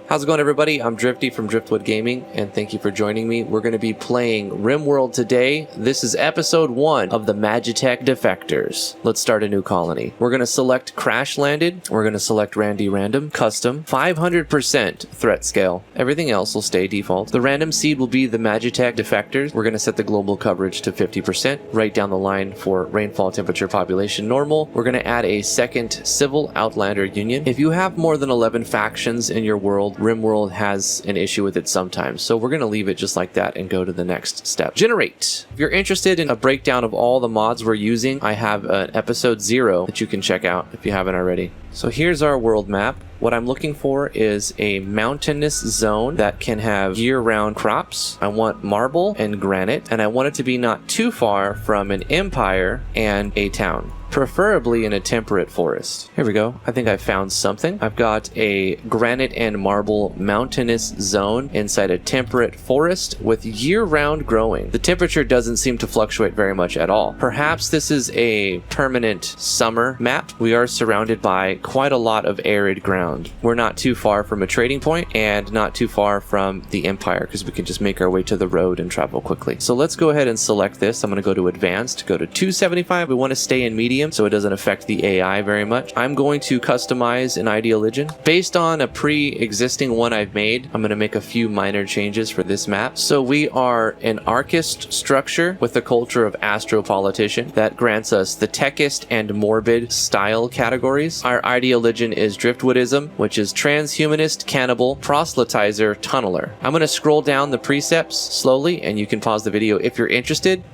How's it going, everybody? I'm Drifty from Driftwood Gaming, and thank you for joining me. We're going to be playing RimWorld today. This is episode 1 of the Magitek Defectors. Let's start a new colony. We're going to select Crash Landed. We're going to select Randy Random, Custom, 500% threat scale. Everything else will stay default. The random seed will be the Magitek Defectors. We're going to set the global coverage to 50%. Right down the line for rainfall, temperature, population, normal. We're going to add a second Civil Outlander Union. If you have more than 11 factions in your world, RimWorld has an issue with it sometimes, so we're going to leave it just like that and go to the next step. Generate. If you're interested in a breakdown of all the mods we're using, I have an episode 0 that you can check out if you haven't already. So here's our world map. What I'm looking for is a mountainous zone that can have year-round crops. I want marble and granite, and I want it to be not too far from an empire and a town, preferably in a temperate forest. Here we go. I think I found something. I've got a granite and marble mountainous zone inside a temperate forest with year-round growing. The temperature doesn't seem to fluctuate very much at all. Perhaps this is a permanent summer map. We are surrounded by quite a lot of arid ground. We're not too far from a trading point and not too far from the empire because we can just make our way to the road and travel quickly. So let's go ahead and select this. I'm going to go to advanced, go to 275. We want to stay in medium so it doesn't affect the AI very much. I'm going to customize an ideal religion. Based on a pre-existing one I've made, I'm going to make a few minor changes for this map. So we are an archist structure with the culture of astropolitician that grants us the techist and morbid style categories. Our ideal religion is Driftwoodism, which is transhumanist, cannibal, proselytizer, tunneler. I'm going to scroll down the precepts slowly and you can pause the video if you're interested.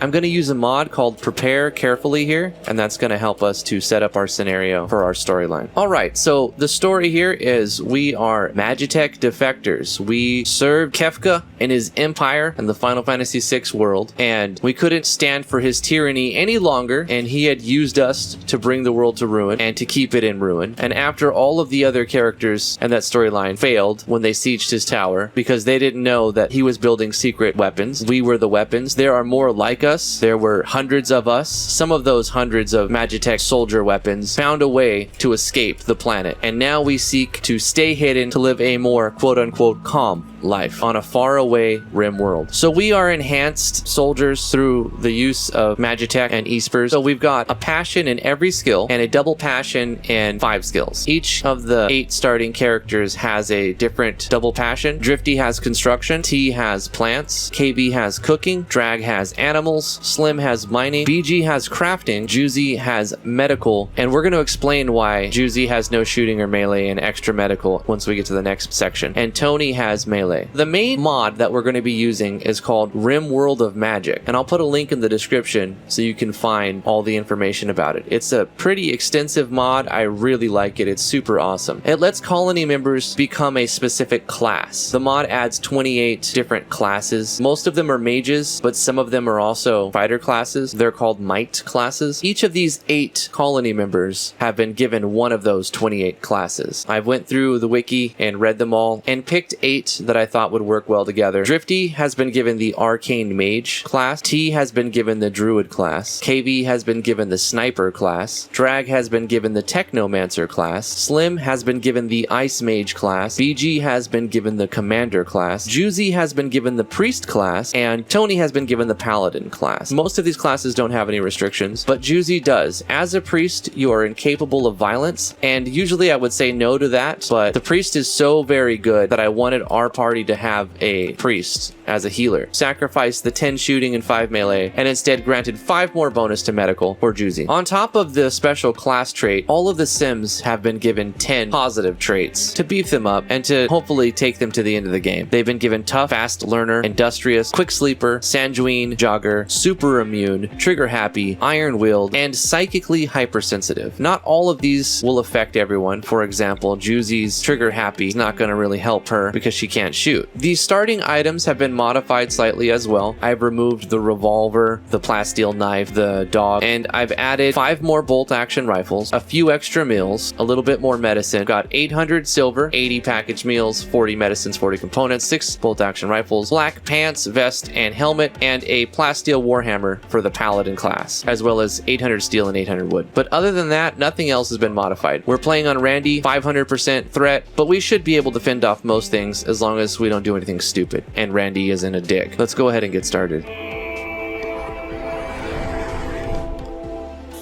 I'm going to use a mod called Prepare Carefully here, and that's going to help us to set up our scenario for our storyline. All right, so the story here is we are Magitek Defectors. We served Kefka in his empire in the Final Fantasy VI world, and we couldn't stand for his tyranny any longer, and he had used us to bring the world to ruin and to keep it in ruin. And after all of the other characters in that storyline failed when they sieged his tower because they didn't know that he was building secret weapons, we were the weapons. There are more like us. There were hundreds of us. Some of those hundreds of Magitek soldier weapons found a way to escape the planet, and now we seek to stay hidden to live a more quote-unquote calm life on a faraway RimWorld. So we are enhanced soldiers through the use of Magitek and Espers. So we've got a passion in every skill and a double passion in 5 skills. Each of the 8 starting characters has a different double passion. Drifty has construction, T has plants, KB has cooking, Drag has animals, Slim has mining, BG has crafting, Juicy has medical, and we're going to explain why Juicy has no shooting or melee and extra medical once we get to the next section. And Tony has melee. The main mod that we're going to be using is called RimWorld of Magic, and I'll put a link in the description so you can find all the information about it. It's a pretty extensive mod. I really like it. It's super awesome. It lets colony members become a specific class. The mod adds 28 different classes. Most of them are mages, but some of them are also fighter classes. They're called might classes. Each of these 8 colony members have been given one of those 28 classes. I went through the wiki and read them all and picked 8 that I thought would work well together. Drifty has been given the Arcane Mage class. T has been given the Druid class. KB has been given the Sniper class. Drag has been given the Technomancer class. Slim has been given the Ice Mage class. BG has been given the Commander class. Juicy has been given the Priest class. And Tony has been given the Paladin class. Most of these classes don't have any restrictions, but Juicy does. As a priest, you are incapable of violence, and usually I would say no to that, but the priest is so very good that I wanted our party to have a priest as a healer. Sacrifice the 10 shooting and 5 melee, and instead granted 5 more bonus to medical for Juicy. On top of the special class trait, all of the Sims have been given 10 positive traits to beef them up and to hopefully take them to the end of the game. They've been given tough, fast learner, industrious, quick sleeper, sanguine, jogger, super immune, trigger happy, iron-willed, and psychically hypersensitive. Not all of these will affect everyone. For example, Juicy's trigger happy is not going to really help her because she can't shoot. These starting items have been modified slightly as well. I've removed the revolver, the plasteel knife, the dog, and I've added 5 more bolt action rifles, a few extra meals, a little bit more medicine. Got 800 silver, 80 packaged meals, 40 medicines, 40 components, 6 bolt action rifles, black pants, vest, and helmet, and a plasteel steel warhammer for the paladin class, as well as 800 steel and 800 wood. But other than that, nothing else has been modified. We're playing on Randy, 500% threat, but we should be able to fend off most things as long as we don't do anything stupid. And Randy isn't a dick. Let's go ahead and get started.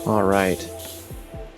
All right.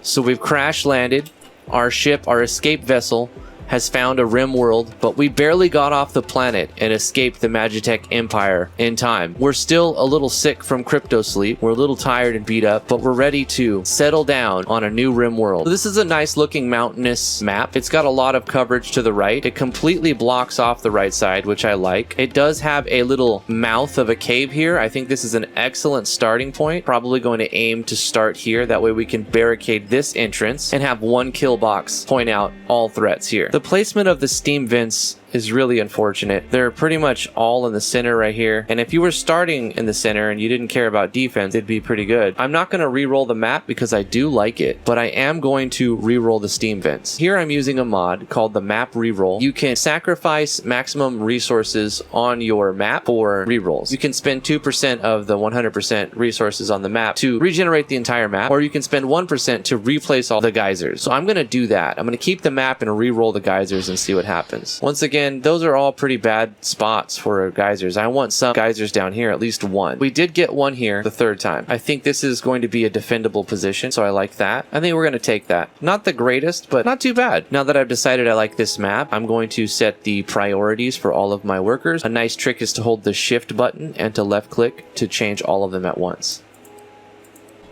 So we've crash landed. Our ship, our escape vessel, has found a RimWorld, but we barely got off the planet and escaped the Magitek Empire in time. We're still a little sick from crypto sleep. We're a little tired and beat up, but we're ready to settle down on a new RimWorld. This is a nice looking mountainous map. It's got a lot of coverage to the right. It completely blocks off the right side, which I like. It does have a little mouth of a cave here. I think this is an excellent starting point. Probably going to aim to start here. That way we can barricade this entrance and have one kill box point out all threats here. The placement of the steam vents is really unfortunate. They're pretty much all in the center right here. And if you were starting in the center and you didn't care about defense, it'd be pretty good. I'm not going to re-roll the map because I do like it, but I am going to re-roll the steam vents. Here I'm using a mod called the map re-roll. You can sacrifice maximum resources on your map for re-rolls. You can spend 2% of the 100% resources on the map to regenerate the entire map, or you can spend 1% to replace all the geysers. So I'm going to do that. I'm going to keep the map and re-roll the geysers and see what happens. Once again, those are all pretty bad spots for geysers. I want some geysers down here, at least one. We did get one here the third time. I think this is going to be a defendable position, so I like that. I think we're going to take that. Not the greatest, but not too bad. Now that I've decided I like this map, I'm going to set the priorities for all of my workers. A nice trick is to hold the shift button and to left click to change all of them at once.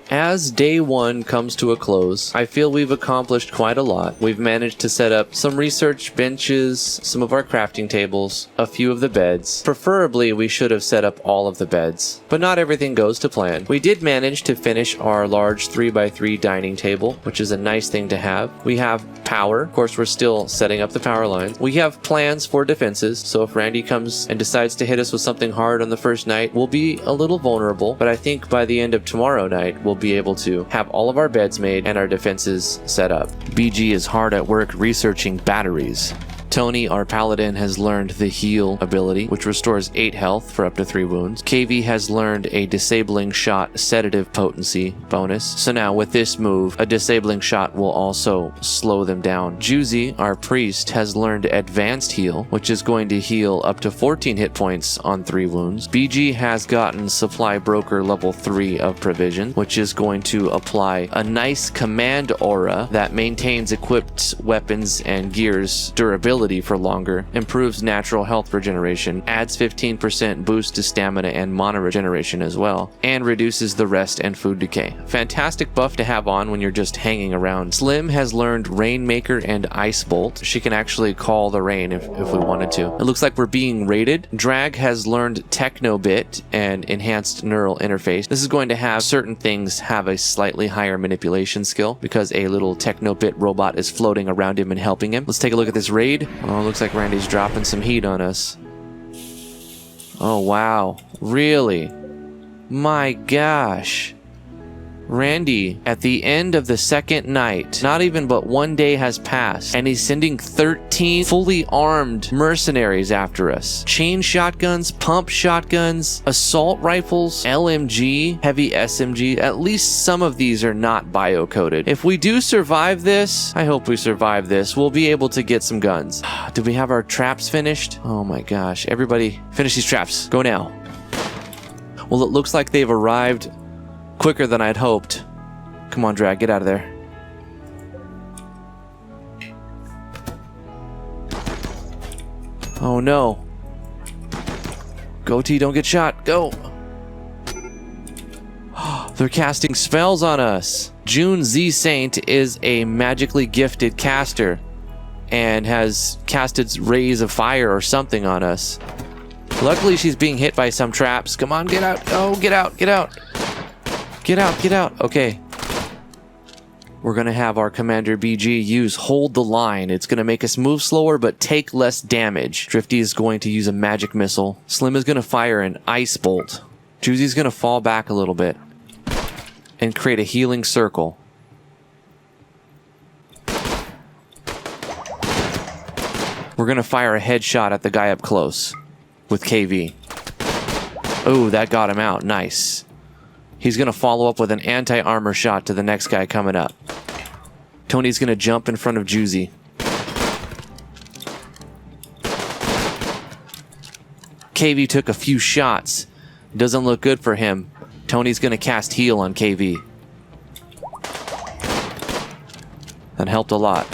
As day one comes to a close, I feel we've accomplished quite a lot. We've managed to set up some research benches, some of our crafting tables, a few of the beds. Preferably, we should have set up all of the beds, but not everything goes to plan. We did manage to finish our large 3x3 dining table, which is a nice thing to have. We have power. Of course, we're still setting up the power lines. We have plans for defenses, so if Randy comes and decides to hit us with something hard on the first night, we'll be a little vulnerable, but I think by the end of tomorrow night, we'll be able to have all of our beds made and our defenses set up. BG is hard at work researching batteries. Tony, our paladin, has learned the heal ability, which restores 8 health for up to 3 wounds. KV has learned a disabling shot sedative potency bonus. So now with this move, a disabling shot will also slow them down. Juicy, our priest, has learned advanced heal, which is going to heal up to 14 hit points on 3 wounds. BG has gotten supply broker level 3 of provision, which is going to apply a nice command aura that maintains equipped weapons and gears durability for longer, improves natural health regeneration, adds 15% boost to stamina and mana regeneration as well, and reduces the rest and food decay. Fantastic buff to have on when you're just hanging around. Slim has learned Rainmaker and Ice Bolt. She can actually call the rain if we wanted to. It looks like we're being raided. Drag has learned Technobit and enhanced neural interface. This is going to have certain things have a slightly higher manipulation skill because a little Technobit robot is floating around him and helping him. Let's take a look at this raid. Oh, looks like Randy's dropping some heat on us. Oh, wow. Really? My gosh. Randy, at the end of the second night, not even but 1 day has passed, and he's sending 13 fully armed mercenaries after us. Chain shotguns, pump shotguns, assault rifles, LMG, heavy SMG. At least some of these are not bio-coded. If we do survive this, I hope we survive this, we'll be able to get some guns. Do we have our traps finished? Oh my gosh. Everybody, finish these traps. Go now. Well, it looks like they've arrived quicker than I'd hoped. Come on, Drag, get out of there. Oh no. Go T, don't get shot. Go. They're casting spells on us. June Z Saint is a magically gifted caster and has casted rays of fire or something on us. Luckily, she's being hit by some traps. Come on, get out. Oh, get out, get out. Get out, get out. Okay. We're going to have our Commander BG use Hold the Line. It's going to make us move slower but take less damage. Drifty is going to use a magic missile. Slim is going to fire an Ice Bolt. Juicy's going to fall back a little bit and create a healing circle. We're going to fire a headshot at the guy up close with KV. Oh, that got him out. Nice. He's going to follow up with an anti-armor shot to the next guy coming up. Tony's going to jump in front of Juicy. KV took a few shots. Doesn't look good for him. Tony's going to cast heal on KV. That helped a lot.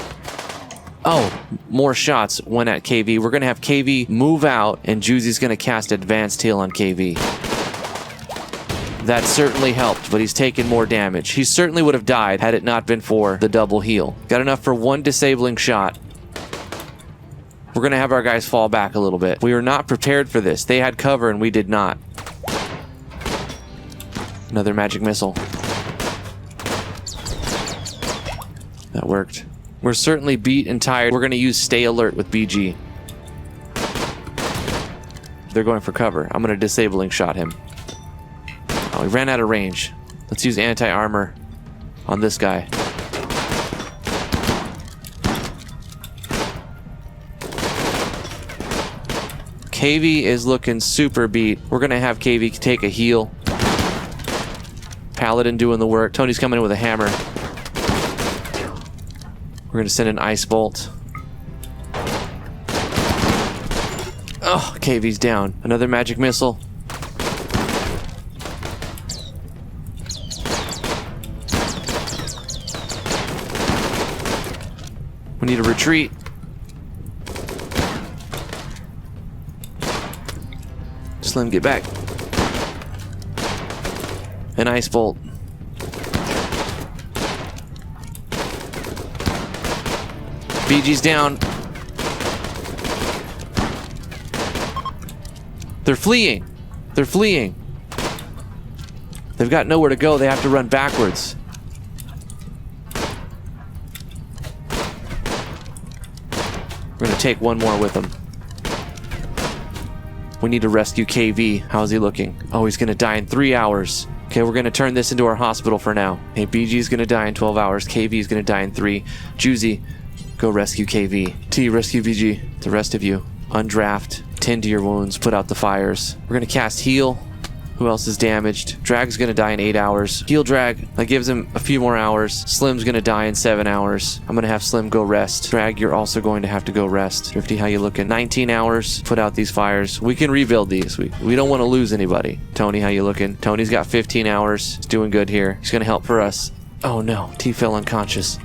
Oh, more shots went at KV. We're going to have KV move out, and Juicy's going to cast advanced heal on KV. That certainly helped, but he's taken more damage. He certainly would have died had it not been for the double heal. Got enough for one disabling shot. We're going to have our guys fall back a little bit. We were not prepared for this. They had cover, and we did not. Another magic missile. That worked. We're certainly beat and tired. We're going to use Stay Alert with BG. They're going for cover. I'm going to disabling shot him. Oh, he ran out of range. Let's use anti-armor on this guy. KV is looking super beat. We're going to have KV take a heal. Paladin doing the work. Tony's coming in with a hammer. We're going to send an ice bolt. Oh, KV's down. Another magic missile. We need a retreat. Slim, get back. An ice bolt. BG's down. They're fleeing. They're fleeing. They've got nowhere to go. They have to run backwards. We're going to take one more with them. We need to rescue KV. How's he looking? Oh, he's going to die in 3 hours. Okay, we're going to turn this into our hospital for now. Hey, BG's going to die in 12 hours. KV's going to die in 3. Juicy, go rescue KV. T, rescue BG. The rest of you, undraft. Tend to your wounds. Put out the fires. We're going to cast heal. Who else is damaged? Drag's going to die in 8 hours. Heal Drag. That gives him a few more hours. Slim's going to die in 7 hours. I'm going to have Slim go rest. Drag, you're also going to have to go rest. Drifty, how you looking? 19 hours. Put out these fires. We can rebuild these. We don't want to lose anybody. Tony, how you looking? Tony's got 15 hours. He's doing good here. He's going to help for us. Oh no. T fell unconscious.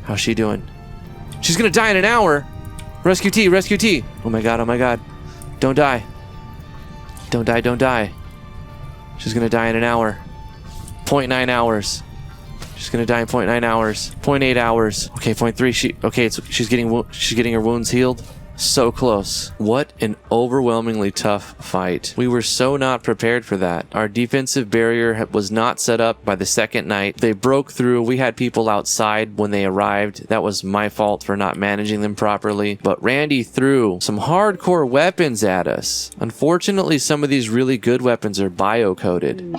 How's she doing? She's going to die in an hour. Rescue T. Rescue T. Oh my god. Oh my god. Don't die. Don't die. Don't die. She's gonna die in an hour. 0.9 hours. She's gonna die in 0.9 hours. 0.8 hours. Okay, 0.3. She's getting her wounds healed. So close. What an overwhelmingly tough fight. We were so not prepared for that. Our defensive barrier was not set up by the second night. They broke through. We had people outside when they arrived. That was my fault for not managing them properly. But Randy threw some hardcore weapons at us. Unfortunately, some of these really good weapons are bio-coded.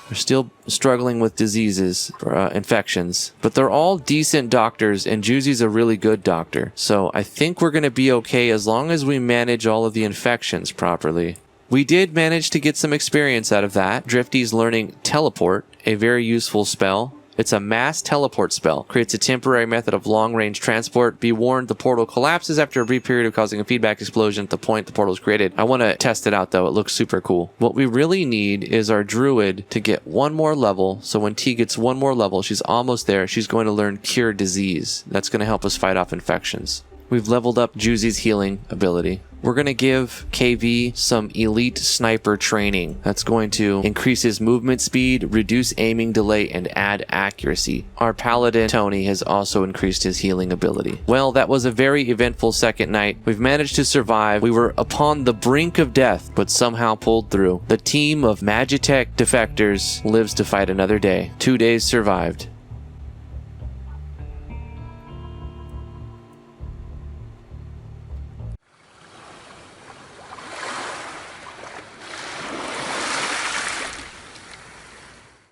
They're still struggling with diseases or infections, but they're all decent doctors, and Juicy's a really good doctor. So I think we're going to be okay as long as we manage all of the infections properly. We did manage to get some experience out of that. Drifty's learning Teleport, a very useful spell. It's a mass teleport spell. Creates a temporary method of long-range transport. Be warned, the portal collapses after a brief period of causing a feedback explosion at the point the portal is created. I want to test it out, though. It looks super cool. What we really need is our druid to get one more level. So when T gets one more level, she's almost there. She's going to learn Cure Disease. That's going to help us fight off infections. We've leveled up Juicy's healing ability. We're going to give KV some elite sniper training. That's going to increase his movement speed, reduce aiming delay, and add accuracy. Our paladin, Tony, has also increased his healing ability. Well, that was a very eventful second night. We've managed to survive. We were upon the brink of death, but somehow pulled through. The team of Magitek Defectors lives to fight another day. 2 days survived.